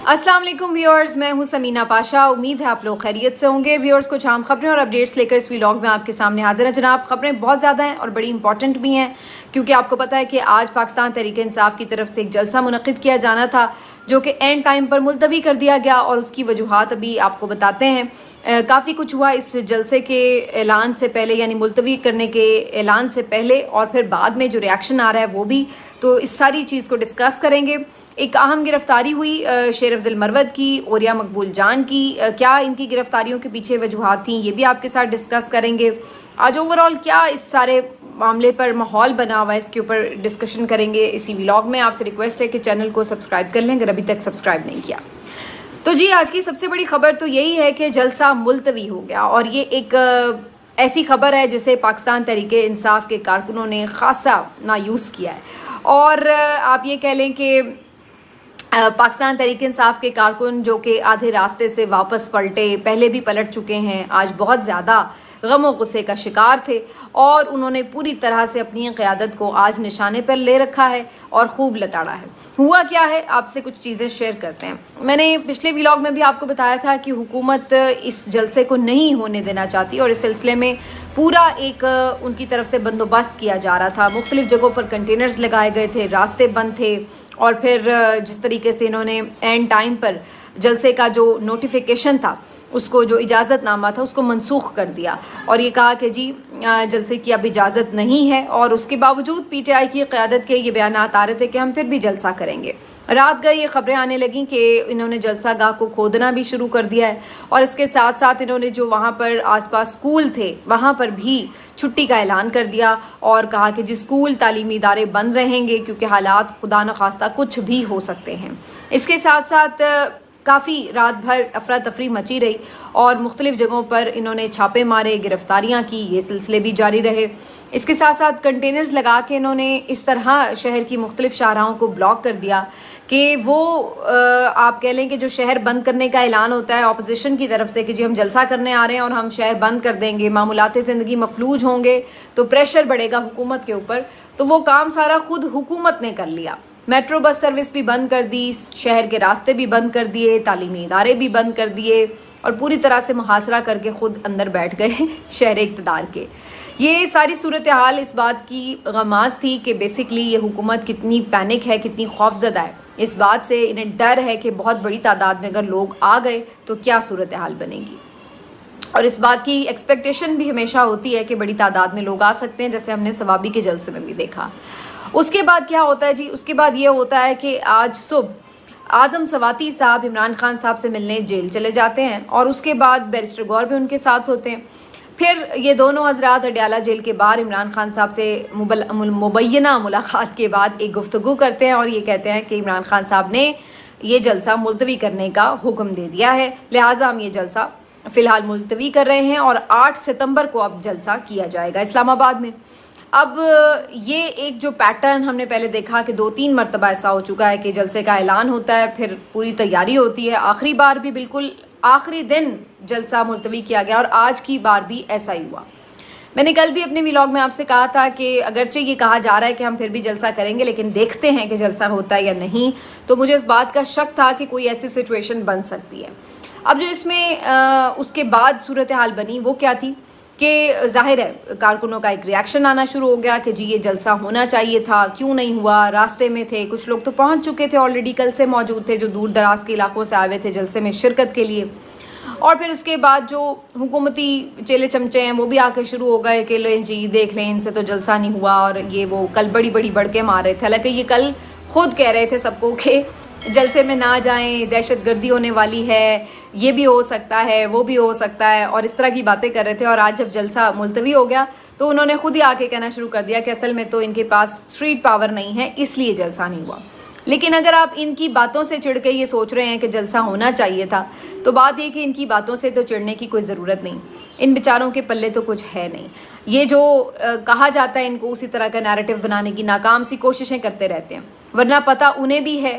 अस्सलाम वालेकुम व्यूअर्स, मैं हूं समीना पाशा। उम्मीद है आप लोग खैरियत से होंगे। व्यूअर्स, कुछ आम खबरें और अपडेट्स लेकर इस व्लॉग में आपके सामने हाजिर है। जनाब, खबरें बहुत ज़्यादा हैं और बड़ी इंपॉर्टेंट भी हैं, क्योंकि आपको पता है कि आज पाकिस्तान तहरीक इंसाफ की तरफ से एक जलसा मुनक्किद किया जाना था, जो कि एंड टाइम पर मुलतवी कर दिया गया और उसकी वजूहात अभी आपको बताते हैं। काफ़ी कुछ हुआ इस जलसे के ऐलान से पहले, यानी मुलतवी करने के ऐलान से पहले, और फिर बाद में जो रिएक्शन आ रहा है वो भी। तो इस सारी चीज़ को डिस्कस करेंगे। एक अहम गिरफ्तारी हुई शेर अफजल मरवत की, ओरिया मकबूल जान की। क्या इनकी गिरफ्तारियों के पीछे वजूहात थी, ये भी आपके साथ डिस्कस करेंगे। आज ओवरऑल क्या इस सारे मामले पर माहौल बना हुआ है, इसके ऊपर डिस्कशन करेंगे इसी व्लॉग में। आपसे रिक्वेस्ट है कि चैनल को सब्सक्राइब कर लें अगर अभी तक सब्सक्राइब नहीं किया। तो जी, आज की सबसे बड़ी खबर तो यही है कि जलसा मुलतवी हो गया, और ये एक ऐसी खबर है जिसे पाकिस्तान तहरीक इंसाफ के कारकुनों ने खासा नायूस किया है। और आप ये कह लें कि पाकिस्तान तहरीक इंसाफ के कारकुन जो कि आधे रास्ते से वापस पलटे, पहले भी पलट चुके हैं, आज बहुत ज़्यादा गम और गुस्से का शिकार थे, और उन्होंने पूरी तरह से अपनी क़यादत को आज निशाने पर ले रखा है और खूब लताड़ा है। हुआ क्या है, आपसे कुछ चीज़ें शेयर करते हैं। मैंने पिछले व्लॉग में भी आपको बताया था कि हुकूमत इस जलसे को नहीं होने देना चाहती, और इस सिलसिले में पूरा एक उनकी तरफ से बंदोबस्त किया जा रहा था। मुख्तलिफ जगहों पर कंटेनर्स लगाए गए थे, रास्ते बंद थे, और फिर जिस तरीके से इन्होंने एंड टाइम पर जलसे का जो नोटिफिकेशन था, उसको जो इजाज़तनामा था, उसको मनसूख कर दिया और ये कहा कि जी जलसे की अब इजाज़त नहीं है। और उसके बावजूद पीटीआई की क़यादत के ये बयानात आ रहे थे कि हम फिर भी जलसा करेंगे। रात गए ये खबरें आने लगीं कि इन्होंने जलसा गाह को खोदना भी शुरू कर दिया है, और इसके साथ साथ इन्होंने जो वहाँ पर आसपास स्कूल थे वहाँ पर भी छुट्टी का ऐलान कर दिया, और कहा कि जी स्कूल तालीमी इदारे बंद रहेंगे, क्योंकि हालात खुदा न खास्ता कुछ भी हो सकते हैं। इसके साथ साथ काफ़ी रात भर अफरा तफरी मची रही, और मुख्तलिफ जगहों पर इन्होंने छापे मारे, गिरफ्तारियां की, ये सिलसिले भी जारी रहे। इसके साथ साथ कंटेनर्स लगा के इन्होंने इस तरह शहर की मुख्तलिफ शाहराहों को ब्लॉक कर दिया कि वो आप कह लें कि जो शहर बंद करने का ऐलान होता है अपोजिशन की तरफ से कि जी हम जलसा करने आ रहे हैं और हम शहर बंद कर देंगे, मामूलात ज़िंदगी मफलूज होंगे, तो प्रेशर बढ़ेगा हुकूमत के ऊपर, तो वो काम सारा खुद हुकूमत ने कर लिया। मेट्रो बस सर्विस भी बंद कर दी, शहर के रास्ते भी बंद कर दिए, तालीमी इदारे भी बंद कर दिए, और पूरी तरह से मुहासरा करके खुद अंदर बैठ गए शहर इक़्तिदार के। ये सारी सूरत हाल इस बात की गमाज़ थी कि बेसिकली ये हुकूमत कितनी पैनिक है, कितनी खौफजदा है। इस बात से इन्हें डर है कि बहुत बड़ी तादाद में अगर लोग आ गए तो क्या सूरत हाल बनेगी, और इस बात की एक्सपेक्टेशन भी हमेशा होती है कि बड़ी तादाद में लोग आ सकते हैं, जैसे हमने सवाबी के जलसे में भी देखा। उसके बाद क्या होता है जी, उसके बाद ये होता है कि आज सुबह आज़म सवाती साहब इमरान खान साहब से मिलने जेल चले जाते हैं, और उसके बाद बैरिस्टर गौर भी उनके साथ होते हैं। फिर ये दोनों हजरात अडयाला जेल के बाहर इमरान खान साहब से मुबैना मुलाकात के बाद एक गुफ्तगू करते हैं, और ये कहते हैं कि इमरान खान साहब ने ये जलसा मुलतवी करने का हुक्म दे दिया है, लिहाजा हम ये जलसा फ़िलहाल मुलतवी कर रहे हैं, और 8 सितंबर को अब जलसा किया जाएगा इस्लामाबाद में। अब ये एक जो पैटर्न हमने पहले देखा कि 2-3 मरतबा ऐसा हो चुका है कि जलसे का ऐलान होता है, फिर पूरी तैयारी होती है, आखिरी बार भी बिल्कुल आखिरी दिन जलसा मुलतवी किया गया, और आज की बार भी ऐसा ही हुआ। मैंने कल भी अपने व्लॉग में आपसे कहा था कि अगरचे ये कहा जा रहा है कि हम फिर भी जलसा करेंगे, लेकिन देखते हैं कि जलसा होता है या नहीं। तो मुझे इस बात का शक था कि कोई ऐसी सिचुएशन बन सकती है। अब जो इसमें उसके बाद सूरत हाल बनी वो क्या थी कि जाहिर है कारकुनों का एक रिएक्शन आना शुरू हो गया कि जी ये जलसा होना चाहिए था, क्यों नहीं हुआ, रास्ते में थे, कुछ लोग तो पहुंच चुके थे ऑलरेडी, कल से मौजूद थे, जो दूर दराज के इलाकों से आए हुए थे जलसे में शिरकत के लिए। और फिर उसके बाद जो हुकूमती चेले चमचे हैं वो भी आके शुरू हो गए कि लो जी देख लें, इनसे तो जलसा नहीं हुआ, और ये वो कल बड़ी बड़ी बढ़के मार रहे थे। हालांकि ये कल खुद कह रहे थे सबको कि जलसे में ना जाएं, दहशत गर्दी होने वाली है, ये भी हो सकता है, वो भी हो सकता है, और इस तरह की बातें कर रहे थे। और आज जब जलसा मुलतवी हो गया तो उन्होंने खुद ही आके कहना शुरू कर दिया कि असल में तो इनके पास स्ट्रीट पावर नहीं है, इसलिए जलसा नहीं हुआ। लेकिन अगर आप इनकी बातों से चिढ़ के ये सोच रहे हैं कि जलसा होना चाहिए था, तो बात ये कि इनकी बातों से तो चिढ़ने की कोई ज़रूरत नहीं, इन बेचारों के पल्ले तो कुछ है नहीं। ये जो कहा जाता है इनको उसी तरह का नैरेटिव बनाने की नाकाम सी कोशिशें करते रहते हैं, वरना पता उन्हें भी है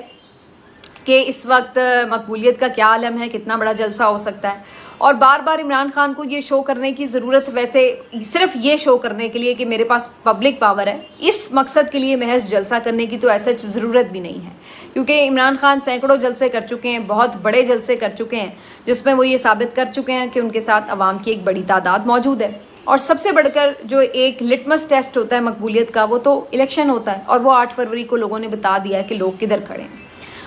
कि इस वक्त मकबूलियत का क्या आलम है, कितना बड़ा जलसा हो सकता है। और बार बार इमरान खान को ये शो करने की ज़रूरत, वैसे सिर्फ ये शो करने के लिए कि मेरे पास पब्लिक पावर है, इस मकसद के लिए महज जलसा करने की तो ऐसा ज़रूरत भी नहीं है, क्योंकि इमरान खान सैकड़ों जलसे कर चुके हैं, बहुत बड़े जलसे कर चुके हैं, जिसमें वो ये साबित कर चुके हैं कि उनके साथ अवाम की एक बड़ी तादाद मौजूद है। और सबसे बढ़कर जो एक लिटमस टेस्ट होता है मकबूलियत का, वो तो इलेक्शन होता है, और वो 8 फरवरी को लोगों ने बता दिया है कि लोग किधर खड़े हैं।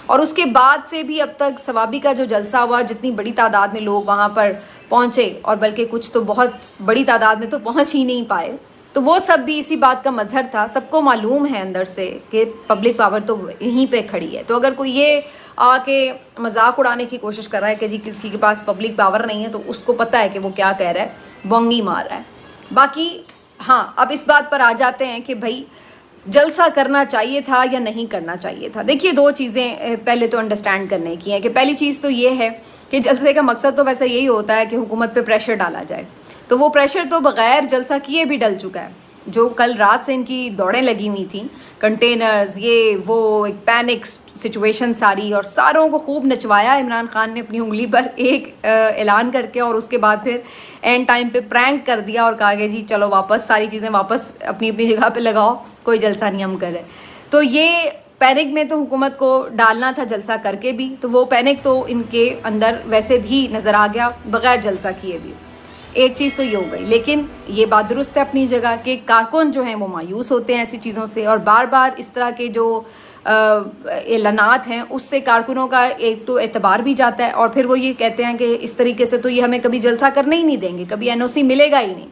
और उसके बाद से भी अब तक सवाबी का जो जलसा हुआ, जितनी बड़ी तादाद में लोग वहाँ पर पहुँचे, और बल्कि कुछ तो बहुत बड़ी तादाद में तो पहुँच ही नहीं पाए, तो वो सब भी इसी बात का मजहर था। सबको मालूम है अंदर से कि पब्लिक पावर तो यहीं पे खड़ी है। तो अगर कोई ये आके मजाक उड़ाने की कोशिश कर रहा है कि जी किसी के पास पब्लिक पावर नहीं है, तो उसको पता है कि वो क्या कह रहा है, बोंगी मार रहा है। बाकी हाँ, अब इस बात पर आ जाते हैं कि भाई जलसा करना चाहिए था या नहीं करना चाहिए था। देखिए, 2 चीज़ें पहले तो अंडरस्टैंड करने की हैं कि पहली चीज़ तो ये है कि जलसे का मकसद तो वैसे यही होता है कि हुकूमत पे प्रेशर डाला जाए, तो वो प्रेशर तो बगैर जलसा किए भी डल चुका है। जो कल रात से इनकी दौड़ें लगी हुई थी, कंटेनर्स, ये वो, एक पैनिक सिचुएशन सारी, और सारों को खूब नचवाया इमरान खान ने अपनी उंगली पर एक ऐलान करके, और उसके बाद फिर एंड टाइम पे प्रैंक कर दिया और कहा कि जी चलो वापस सारी चीज़ें वापस अपनी अपनी जगह पे लगाओ, कोई जलसा नहीं हम करें। तो ये पैनिक में तो हुकूमत को डालना था जलसा करके भी, तो वो पैनिक तो इनके अंदर वैसे भी नज़र आ गया बगैर जलसा किए भी। एक चीज़ तो ये हो गई, लेकिन ये बात दुरुस्त है अपनी जगह कि कारकुन जो हैं वो मायूस होते हैं ऐसी चीज़ों से, और बार बार इस तरह के जो एलानात हैं उससे कारकुनों का एक तो एतबार भी जाता है, और फिर वो ये कहते हैं कि इस तरीके से तो ये हमें कभी जलसा करने ही नहीं देंगे, कभी NOC मिलेगा ही नहीं।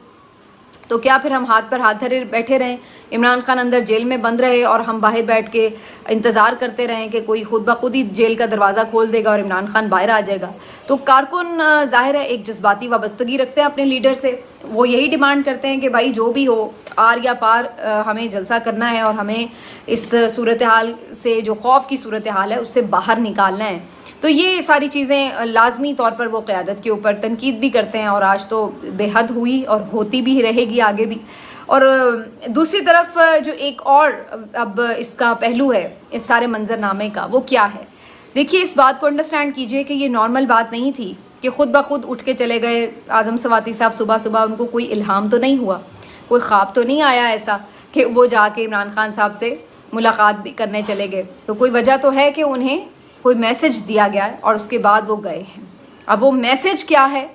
तो क्या फिर हम हाथ पर हाथ धरे बैठे रहें, इमरान खान अंदर जेल में बंद रहे और हम बाहर बैठ के इंतज़ार करते रहें कि कोई खुद ब खुद ही जेल का दरवाज़ा खोल देगा और इमरान खान बाहर आ जाएगा? तो कारकुन ज़ाहिर है एक जज्बाती वाबस्तगी रखते हैं अपने लीडर से, वो यही डिमांड करते हैं कि भाई जो भी हो, आर या पार हमें जलसा करना है और हमें इस सूरत हाल से, जो खौफ की सूरत हाल है, उससे बाहर निकालना है। तो ये सारी चीज़ें लाजमी तौर पर वो क़यादत के ऊपर तनकीद भी करते हैं, और आज तो बेहद हुई और होती भी रहेगी आगे भी। और दूसरी तरफ जो एक और अब इसका पहलू है इस सारे मंजरनामे का, वो क्या है? देखिए, इस बात को अंडरस्टैंड कीजिए कि ये नॉर्मल बात नहीं थी कि खुद ब खुद उठ के चले गए आज़म सवाती साहब सुबह सुबह। उनको कोई इल्हाम तो नहीं हुआ, कोई ख्वाब तो नहीं आया ऐसा कि वो जाके इमरान खान साहब से मुलाकात भी करने चले गए। तो कोई वजह तो है कि उन्हें कोई मैसेज दिया गया है और उसके बाद वो गए हैं। अब वो मैसेज क्या है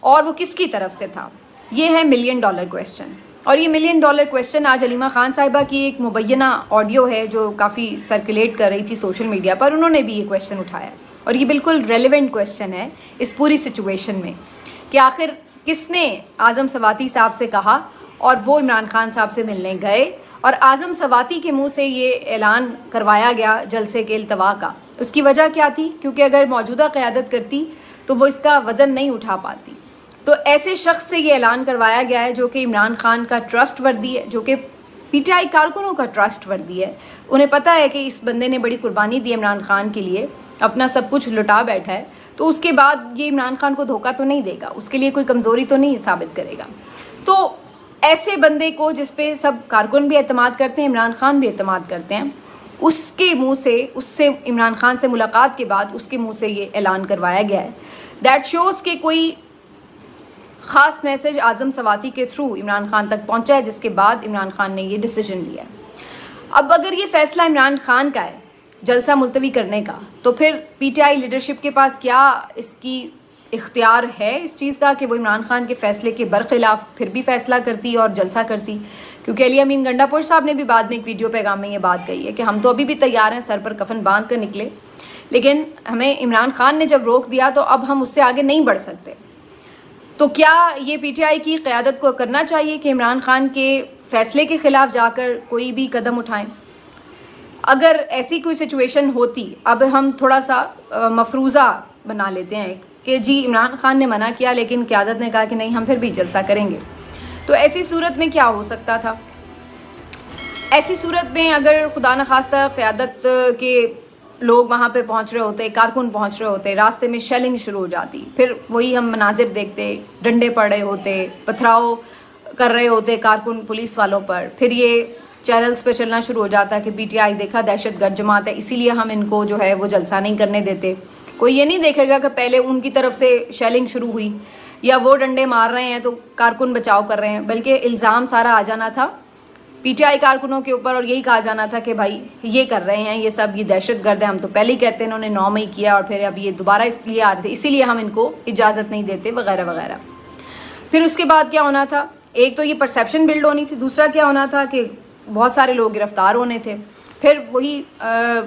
और वो किसकी तरफ से था, ये है $1 मिलियन क्वेश्चन। और ये $1 मिलियन क्वेश्चन आज अलीमा खान साहिबा की एक मुबैना ऑडियो है जो काफ़ी सर्कुलेट कर रही थी सोशल मीडिया पर, उन्होंने भी ये क्वेश्चन उठाया, और ये बिल्कुल रेलिवेंट क्वेश्चन है इस पूरी सिचुएशन में कि आखिर किसने आज़म सवाती साहब से कहा और वो इमरान खान साहब से मिलने गए, और आज़म सवाती के मुंह से ये ऐलान करवाया गया जलसे के इल्तवा का। उसकी वजह क्या थी? क्योंकि अगर मौजूदा क़यादत करती तो वो इसका वज़न नहीं उठा पाती। तो ऐसे शख्स से ये ऐलान करवाया गया है जो कि इमरान खान का ट्रस्ट वर्दी है, जो कि PTI कारकुनों का ट्रस्ट वर्दी है। उन्हें पता है कि इस बंदे ने बड़ी कुर्बानी दी इमरान खान के लिए, अपना सब कुछ लुटा बैठा है, तो उसके बाद ये इमरान खान को धोखा तो नहीं देगा, उसके लिए कोई कमज़ोरी तो नहीं साबित करेगा। तो ऐसे बंदे को, जिस पे सब कारकुन भी एतमाद करते हैं, इमरान खान भी एतमाद करते हैं, उसके मुंह से, उससे इमरान खान से मुलाकात के बाद उसके मुंह से ये ऐलान करवाया गया है। दैट शोज़ के कोई ख़ास मैसेज आज़म सवाती के थ्रू इमरान खान तक पहुंचा है, जिसके बाद इमरान खान ने ये डिसीजन लिया है। अब अगर ये फ़ैसला इमरान खान का है जलसा मुलतवी करने का, तो फिर PTI लीडरशिप के पास क्या इसकी इख्तियार है इस चीज़ का कि वो इमरान खान के फ़ैसले के बरखिलाफ़ फिर भी फ़ैसला करती और जलसा करती? क्योंकि अली अमीन गंडापुर साहब ने भी बाद में एक वीडियो पैगाम में ये बात कही है कि हम तो अभी भी तैयार हैं, सर पर कफन बांध कर निकले, लेकिन हमें इमरान खान ने जब रोक दिया तो अब हम उससे आगे नहीं बढ़ सकते। तो क्या ये PTI की क़यादत को करना चाहिए कि इमरान खान के फ़ैसले के ख़िलाफ़ जाकर कोई भी कदम उठाएं? अगर ऐसी कोई सिचुएशन होती, अब हम थोड़ा सा मफरूज़ा बना लेते हैं कि जी इमरान खान ने मना किया लेकिन क़यादत ने कहा कि नहीं हम फिर भी जलसा करेंगे, तो ऐसी सूरत में क्या हो सकता था? ऐसी सूरत में अगर खुदा न खास्ता क़यादत के लोग वहाँ पे पहुँच रहे होते, कारकुन पहुँच रहे होते, रास्ते में शेलिंग शुरू हो जाती, फिर वही हम मनाजिर देखते, डंडे पड़ रहे होते, पथराव कर रहे होते कारकुन पुलिस वालों पर, फिर ये चैनल्स पे चलना शुरू हो जाता है कि PTI देखा दहशतगर्द जमात है, इसीलिए हम इनको जो है वो जलसा नहीं करने देते। कोई ये नहीं देखेगा कि पहले उनकी तरफ से शेलिंग शुरू हुई या वो डंडे मार रहे हैं तो कारकुन बचाव कर रहे हैं, बल्कि इल्ज़ाम सारा आ जाना था पीटीआई कारकुनों के ऊपर और यही कहा जाना था कि भाई ये कर रहे हैं, ये सब ये दहशतगर्द है। हम तो पहले ही कहते हैं, इन्होंने 9 मई किया और फिर अब ये दोबारा इसलिए आ रहे थे, इसीलिए हम इनको इजाज़त नहीं देते वगैरह वगैरह। फिर उसके बाद क्या होना था, एक तो ये परसेप्शन बिल्ड होनी थी, दूसरा क्या होना था कि बहुत सारे लोग गिरफ्तार होने थे। फिर वही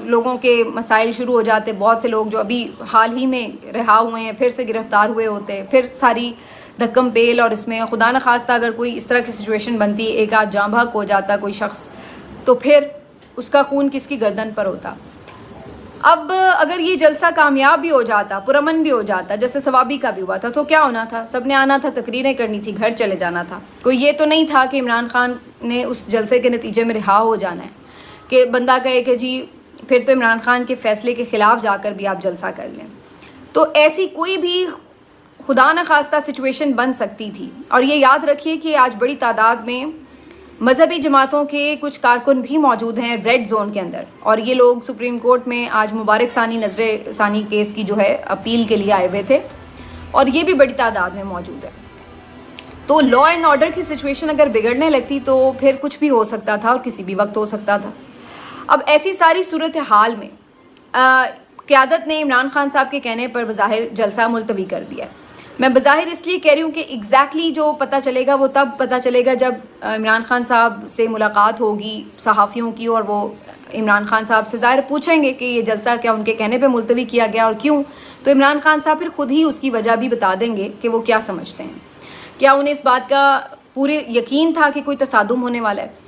लोगों के मसाइल शुरू हो जाते, बहुत से लोग जो अभी हाल ही में रिहा हुए हैं फिर से गिरफ्तार हुए होते, फिर सारी धक्कम पेल, और इसमें खुदा न खास्ता अगर कोई इस तरह की सिचुएशन बनती, एक आध जाँ बहक हो जाता कोई शख्स, तो फिर उसका खून किसकी गर्दन पर होता। अब अगर ये जलसा कामयाब भी हो जाता, पुरअमन भी हो जाता, जैसे सवाबी का भी हुआ था, तो क्या होना था, सब ने आना था, तकरीरें करनी थी, घर चले जाना था। कोई ये तो नहीं था कि इमरान खान ने उस जलसे के नतीजे में रिहा हो जाना है, कि बंदा कहे कि जी फिर तो इमरान खान के फैसले के ख़िलाफ़ जाकर भी आप जलसा कर लें। तो ऐसी कोई भी खुदा न खास्ता सिचुएशन बन सकती थी। और ये याद रखिए कि आज बड़ी तादाद में मजहबी जमातों के कुछ कारकुन भी मौजूद हैं रेड जोन के अंदर, और ये लोग सुप्रीम कोर्ट में आज मुबारक सानी नजर सानी केस की जो है अपील के लिए आए हुए थे, और ये भी बड़ी तादाद में मौजूद है। तो लॉ एंड ऑर्डर की सिचुएशन अगर बिगड़ने लगती तो फिर कुछ भी हो सकता था और किसी भी वक्त हो सकता था। अब ऐसी सारी सूरत हाल में क़यादत ने इमरान खान साहब के कहने पर बज़ाहिर जलसा मुलतवी कर दिया है। मैं बज़ाहिर इसलिए कह रही हूँ कि एग्जैक्टली जो पता चलेगा वो तब पता चलेगा जब इमरान खान साहब से मुलाकात होगी सहाफ़ियों की, और वो इमरान खान साहब से ज़ाहिर पूछेंगे कि ये जलसा क्या उनके कहने पे मुलतवी किया गया और क्यों। तो इमरान खान साहब फिर खुद ही उसकी वजह भी बता देंगे कि वो क्या समझते हैं। क्या उन्हें इस बात का पूरे यकीन था कि कोई तसादुम होने वाला है।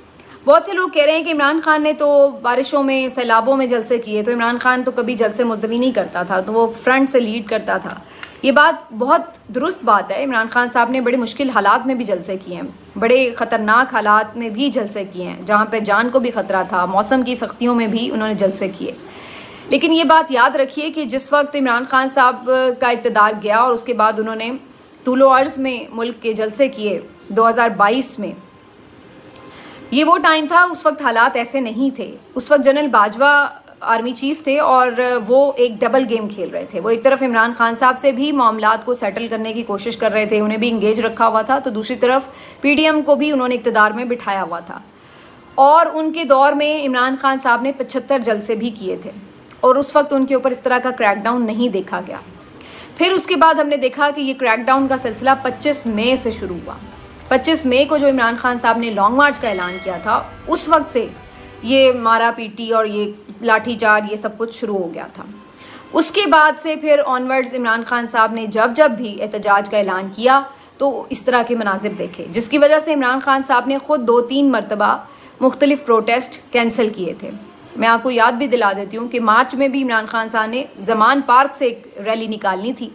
बहुत से लोग कह रहे हैं कि इमरान खान ने तो बारिशों में सैलाबों में जलसे किए, तो इमरान खान तो कभी जलसे मुलतवी नहीं करता था, तो वो फ्रंट से लीड करता था। ये बात बहुत दुरुस्त बात है। इमरान खान साहब ने बड़े मुश्किल हालात में भी जलसे किए हैं, बड़े ख़तरनाक हालात में भी जलसे किए हैं, जहाँ पर जान को भी ख़तरा था, मौसम की सख्तियों में भी उन्होंने जलसे किए। लेकिन ये बात याद रखिए कि जिस वक्त इमरान खान साहब का इक़्तिदार गया और उसके बाद उन्होंने तूलो अर्ज़ में मुल्क के जलसे किए 2022 में, ये वो टाइम था, उस वक्त हालात ऐसे नहीं थे। उस वक्त जनरल बाजवा आर्मी चीफ थे और वो एक डबल गेम खेल रहे थे। वो एक तरफ इमरान खान साहब से भी मामलात को सेटल करने की कोशिश कर रहे थे, उन्हें भी इंगेज रखा हुआ था, तो दूसरी तरफ पीडीएम को भी उन्होंने इक़्तिदार में बिठाया हुआ था। और उनके दौर में इमरान खान साहब ने 75 जलसे भी किए थे, और उस वक्त उनके ऊपर इस तरह का क्रैकडाउन नहीं देखा गया। फिर उसके बाद हमने देखा कि ये क्रैकडाउन का सिलसिला 25 मई से शुरू हुआ। 25 मई को जो इमरान खान साहब ने लॉन्ग मार्च का ऐलान किया था, उस वक्त से ये मारा पीटी और ये लाठीचार्ज ये सब कुछ शुरू हो गया था। उसके बाद से फिर ऑनवर्ड्स इमरान खान साहब ने जब जब भी एहतजाज का ऐलान किया तो इस तरह के मनाजिर देखे, जिसकी वजह से इमरान खान साहब ने खुद 2-3 मरतबा मुख्तलिफ प्रोटेस्ट कैंसिल किए थे। मैं आपको याद भी दिला देती हूँ कि मार्च में भी इमरान खान साहब ने ज़मान पार्क से एक रैली निकालनी थी,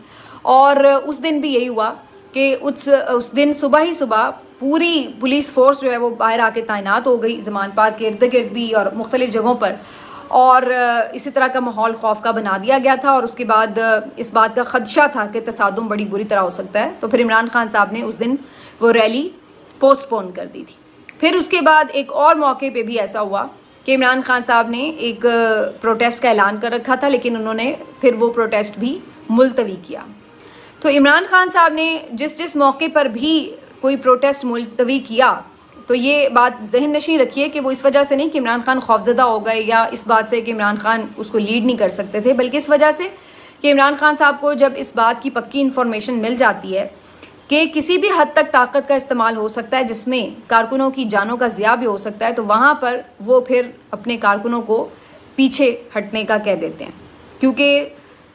और उस दिन भी यही हुआ कि उस दिन सुबह ही सुबह पूरी पुलिस फोर्स जो है वो बाहर आके तैनात हो गई ज़मान पार्क के इर्द गिर्द भी और मुख्तलिफ जगहों पर, और इसी तरह का माहौल खौफ का बना दिया गया था। और उसके बाद इस बात का खदशा था कि तसादुम बड़ी बुरी तरह हो सकता है, तो फिर इमरान खान साहब ने उस दिन वो रैली पोस्टपोन कर दी थी। फिर उसके बाद एक और मौके पे भी ऐसा हुआ कि इमरान खान साहब ने एक प्रोटेस्ट का ऐलान कर रखा था, लेकिन उन्होंने फिर वो प्रोटेस्ट भी मुलतवी किया। तो इमरान खान साहब ने जिस मौके पर भी कोई प्रोटेस्ट मुलतवी किया, तो ये बात जहन नशी रखिए कि वो इस वजह से नहीं कि इमरान खान खौफजदा हो गए या इस बात से कि इमरान खान उसको लीड नहीं कर सकते थे, बल्कि इस वजह से कि इमरान खान साहब को जब इस बात की पक्की इन्फॉर्मेशन मिल जाती है कि किसी भी हद तक ताकत का इस्तेमाल हो सकता है जिसमें कारकुनों की जानों का ज़िया भी हो सकता है, तो वहाँ पर वो फिर अपने कारकुनों को पीछे हटने का कह देते हैं। क्योंकि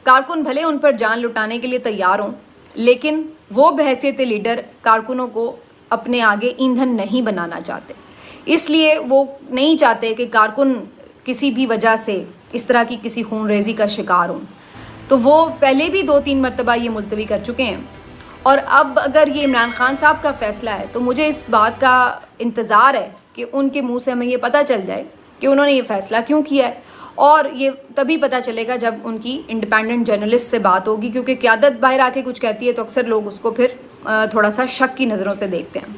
कारकुन भले उन पर जान लुटाने के लिए तैयार हों, लेकिन वो बहैसियत लीडर कारकुनों को अपने आगे ईंधन नहीं बनाना चाहते, इसलिए वो नहीं चाहते कि कारकुन किसी भी वजह से इस तरह की किसी खून रेजी का शिकार हों। तो वो पहले भी 2-3 मरतबा ये मुलतवी कर चुके हैं, और अब अगर ये इमरान खान साहब का फ़ैसला है तो मुझे इस बात का इंतज़ार है कि उनके मुंह से हमें ये पता चल जाए कि उन्होंने ये फ़ैसला क्यों किया है, और ये तभी पता चलेगा जब उनकी इंडिपेंडेंट जर्नलिस्ट से बात होगी। क्योंकि क़यादत बाहर आके कुछ कहती है तो अक्सर लोग उसको फिर थोड़ा सा शक की नज़रों से देखते हैं।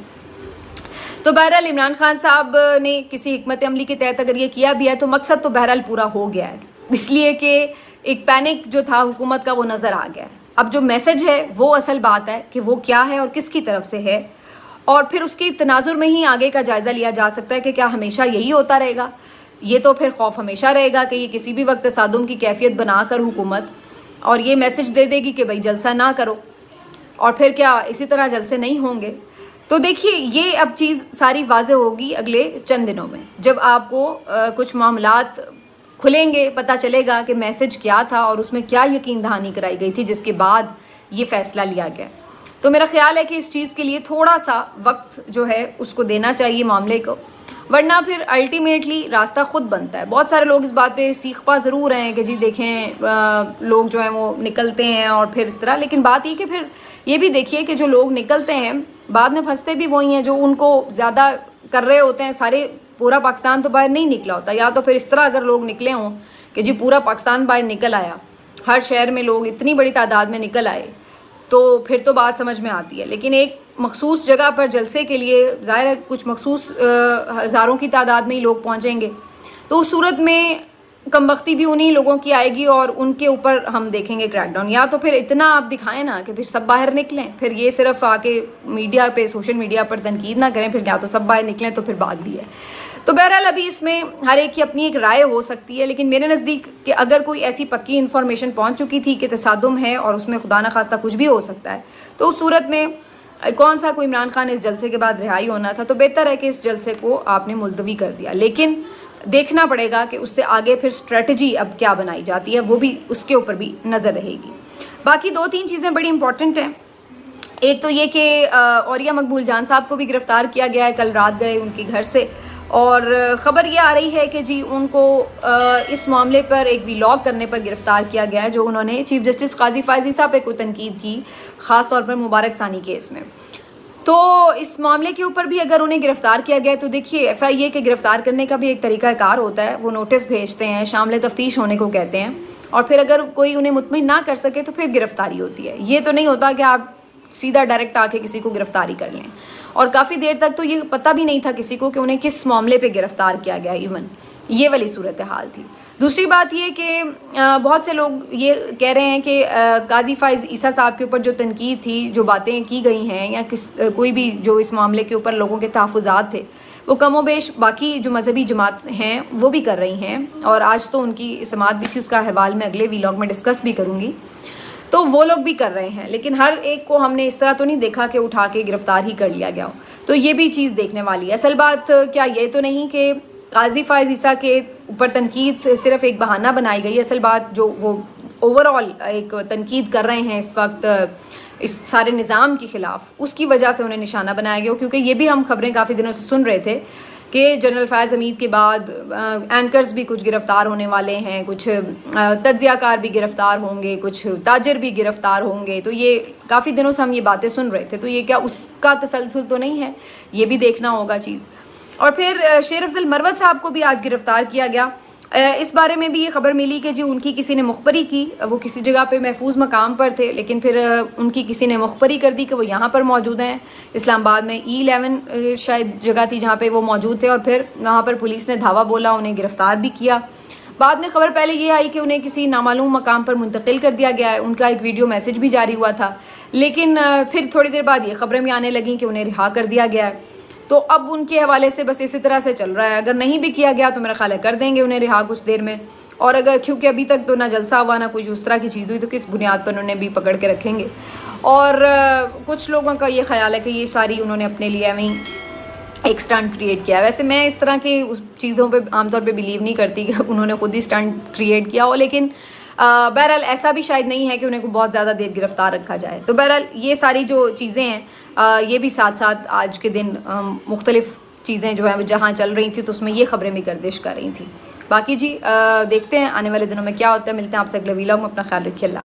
तो बहरहाल इमरान खान साहब ने किसी हिकमत अमली के तहत अगर ये किया भी है तो मकसद तो बहरहाल पूरा हो गया है, इसलिए कि एक पैनिक जो था हुकूमत का वो नज़र आ गया है। अब जो मैसेज है वो असल बात है कि वो क्या है और किसकी तरफ से है, और फिर उसके तनाजुर में ही आगे का जायज़ा लिया जा सकता है कि क्या हमेशा यही होता रहेगा। ये तो फिर खौफ हमेशा रहेगा कि ये किसी भी वक्त तसादुम की कैफियत बनाकर हुकूमत और ये मैसेज दे देगी कि भाई जलसा ना करो, और फिर क्या इसी तरह जलसे नहीं होंगे। तो देखिए ये अब चीज़ सारी वाज़ेह होगी अगले चंद दिनों में, जब आपको कुछ मामलात खुलेंगे, पता चलेगा कि मैसेज क्या था और उसमें क्या यकीन दहानी कराई गई थी जिसके बाद ये फैसला लिया गया। तो मेरा ख्याल है कि इस चीज़ के लिए थोड़ा सा वक्त जो है उसको देना चाहिए मामले को, वरना फिर अल्टीमेटली रास्ता खुद बनता है। बहुत सारे लोग इस बात पे सीखपा ज़रूर हैं कि जी देखें लोग जो हैं वो निकलते हैं और फिर इस तरह, लेकिन बात ये कि फिर ये भी देखिए कि जो लोग निकलते हैं बाद में फंसते भी वही हैं जो उनको ज़्यादा कर रहे होते हैं। सारे पूरा पाकिस्तान तो बाहर नहीं निकला होता, या तो फिर इस तरह अगर लोग निकले हों कि जी पूरा पाकिस्तान बाहर निकल आया, हर शहर में लोग इतनी बड़ी तादाद में निकल आए, तो फिर तो बात समझ में आती है। लेकिन एक मखसूस जगह पर जलसे के लिए ज़ाहिर है कुछ मखसूस हज़ारों की तादाद में ही लोग पहुँचेंगे, तो उस सूरत में कमबख्ती भी उन्हीं लोगों की आएगी और उनके ऊपर हम देखेंगे क्रैकडाउन। या तो फिर इतना आप दिखाएं ना कि फिर सब बाहर निकलें, फिर ये सिर्फ आके मीडिया पे सोशल मीडिया पर तनकीद ना करें, फिर क्या तो सब बाहर निकलें तो फिर बात भी है। तो बहरहाल अभी इसमें हर एक की अपनी एक राय हो सकती है, लेकिन मेरे नज़दीक कि अगर कोई ऐसी पक्की इन्फॉर्मेशन पहुंच चुकी थी कि तसादुम है और उसमें खुदा न खास्ता कुछ भी हो सकता है, तो उस सूरत में कौन सा कोई इमरान खान इस जलसे के बाद रिहाई होना था, तो बेहतर है कि इस जलसे को आपने मुलतवी कर दिया। लेकिन देखना पड़ेगा कि उससे आगे फिर स्ट्रेटजी अब क्या बनाई जाती है, वो भी उसके ऊपर भी नज़र रहेगी। बाकी 2-3 चीज़ें बड़ी इंपॉर्टेंट हैं। एक तो ये कि औरिया मकबूल जान साहब को भी गिरफ्तार किया गया है, कल रात गए उनके घर से, और ख़बर ये आ रही है कि जी उनको इस मामले पर एक व्लॉग करने पर गिरफ्तार किया गया है, जो उन्होंने चीफ जस्टिस काजी फायज़ ईसा पे कोई तनकीद की, ख़ास तौर पर मुबारक सानी केस में। तो इस मामले के ऊपर भी अगर उन्हें गिरफ्तार किया गया तो देखिए FIA के गिरफ्तार करने का भी एक तरीक़ाकार होता है, वो नोटिस भेजते हैं, शामिल तफ्तीश होने को कहते हैं, और फिर अगर कोई उन्हें मुतमिन ना कर सके तो फिर गिरफ्तारी होती है। ये तो नहीं होता कि आप सीधा डायरेक्ट आके किसी को गिरफ्तारी कर लें, और काफ़ी देर तक तो ये पता भी नहीं था किसी को कि उन्हें किस मामले पे गिरफ्तार किया गया, इवन ये वाली सूरत हाल थी। दूसरी बात ये कि बहुत से लोग ये कह रहे हैं कि काजी फायज़ ईसा साहब के ऊपर जो तनकीद थी, जो बातें की गई हैं, या कोई भी जो इस मामले के ऊपर लोगों के तहफ़्फ़ुज़ात थे, वो कमोबेश बाकी जो मजहबी जमात हैं वो भी कर रही हैं, और आज तो उनकी समात भी थी, उसका अहवाल मैं अगले व्लॉग में डिस्कस भी करूँगी। तो वो लोग भी कर रहे हैं, लेकिन हर एक को हमने इस तरह तो नहीं देखा कि उठा के गिरफ्तार ही कर लिया गया हो। तो ये भी चीज़ देखने वाली है। असल बात क्या ये तो नहीं कि काजी फायज़ ईसा के ऊपर तनकीद सिर्फ एक बहाना बनाई गई, असल बात जो वो ओवरऑल एक तनकीद कर रहे हैं इस वक्त इस सारे निज़ाम के ख़िलाफ़, उसकी वजह से उन्हें निशाना बनाया गया। क्योंकि ये भी हम खबरें काफ़ी दिनों से सुन रहे थे कि जनरल फैज़ हमीद के बाद एंकर्स भी कुछ गिरफ्तार होने वाले हैं, कुछ तज्ज़ियाकार भी गिरफ्तार होंगे, कुछ ताजर भी गिरफ्तार होंगे। तो ये काफ़ी दिनों से हम ये बातें सुन रहे थे, तो ये क्या उसका तसलसल तो नहीं है, ये भी देखना होगा चीज़। और फिर शेर अफजल मरवत साहब को भी आज गिरफ्तार किया गया। इस बारे में भी ये खबर मिली कि जी उनकी किसी ने मुखबरी की, वो किसी जगह पे महफूज मकाम पर थे, लेकिन फिर उनकी किसी ने मुखबरी कर दी कि वो यहाँ पर मौजूद हैं, इस्लामाबाद में E11 शायद जगह थी जहाँ पे वो मौजूद थे, और फिर वहाँ पर पुलिस ने धावा बोला, उन्हें गिरफ्तार भी किया। बाद में खबर पहले ये आई कि उन्हें किसी नामालूम मकाम पर मुंतकिल कर दिया गया है, उनका एक वीडियो मैसेज भी जारी हुआ था, लेकिन फिर थोड़ी देर बाद ये खबरें भी आने लगीं कि उन्हें रिहा कर दिया गया है। तो अब उनके हवाले से बस इसी तरह से चल रहा है, अगर नहीं भी किया गया तो मेरा ख्याल है कर देंगे उन्हें रिहा कुछ देर में, और अगर क्योंकि अभी तक तो ना जलसा हुआ ना कुछ उस तरह की चीज़ हुई, तो किस बुनियाद पर उन्हें भी पकड़ के रखेंगे। और कुछ लोगों का ये ख्याल है कि ये सारी उन्होंने अपने लिए वहीं एक स्टंट क्रिएट किया। वैसे मैं इस तरह की उस चीज़ों पे आमतौर पे बिलीव नहीं करती कि उन्होंने खुद ही स्टंट क्रिएट किया हो, लेकिन बहरहाल ऐसा भी शायद नहीं है कि उन्हें को बहुत ज़्यादा देर गिरफ्तार रखा जाए। तो बहरहाल ये सारी जो चीज़ें हैं ये भी साथ साथ आज के दिन मुख्तलिफ चीज़ें जो हैं वो जहाँ चल रही थी तो उसमें ये खबरें भी गर्दिश कर रही थी। बाकी जी देखते हैं आने वाले दिनों में क्या होता है। मिलते हैं आपसे अगले व्लॉग में, अपना ख्याल रखिए। अल्लाह।